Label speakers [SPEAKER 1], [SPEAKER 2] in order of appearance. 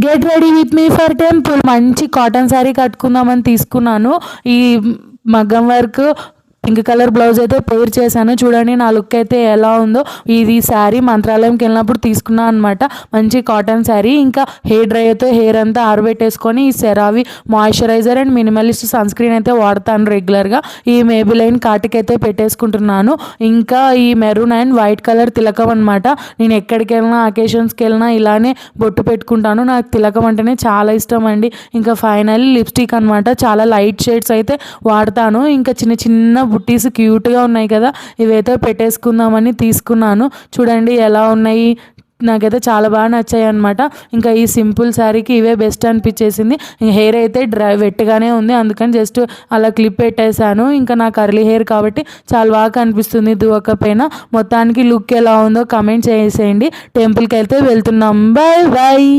[SPEAKER 1] Get ready with me for temple. మంచి cotton sari కట్టుకుందామని తీసుకున్నాను. ఈ మగ్గం వర్క్ పింక్ కలర్ బ్లౌజ్ అయితే పేర్ చేశాను. చూడండి నా లుక్ అయితే ఎలా ఉందో. ఇది శారీ మంత్రాలయంకి వెళ్ళినప్పుడు తీసుకున్నాను అనమాట. మంచి కాటన్ శారీ. ఇంకా హెయిర్ డ్రైయర్తో హెయిర్ అంతా ఆరబెట్టేసుకొని ఈ CeraVe moisturiser and Minimalist sun screen అయితే వాడతాను రెగ్యులర్గా. ఈ మేబిలైన్ కాటికి అయితే పెట్టేసుకుంటున్నాను. ఇంకా ఈ మెరూన్ అండ్ వైట్ కలర్ తిలకం అనమాట. నేను ఎక్కడికి వెళ్ళినా అకేషన్స్కి వెళ్ళినా ఇలానే బొట్టు పెట్టుకుంటాను. నాకు తిలకం అంటేనే చాలా ఇష్టం అండి. ఇంకా ఫైనల్లీ లిప్స్టిక్ అనమాట. చాలా లైట్ షేడ్స్ అయితే వాడతాను. ఇంకా చిన్న చిన్న బుట్టీస్ క్యూట్గా ఉన్నాయి కదా, ఇవైతే పెట్టేసుకుందామని తీసుకున్నాను. చూడండి ఎలా ఉన్నాయి. నాకైతే చాలా బాగా నచ్చాయి అనమాట. ఇంకా ఈ సింపుల్ శారీకి ఇవే బెస్ట్ అనిపించేసింది. హెయిర్ అయితే వెట్గానే ఉంది, అందుకని జస్ట్ అలా క్లిప్ పెట్టేశాను. ఇంకా నా కర్లీ హెయిర్ కాబట్టి చాలా బాగా కనిపిస్తుంది దువ్వకపోయినా. మొత్తానికి లుక్ ఎలా ఉందో కమెంట్ చేసేయండి. టెంపుల్కి అయితే వెళ్తున్నాం. Bye bye.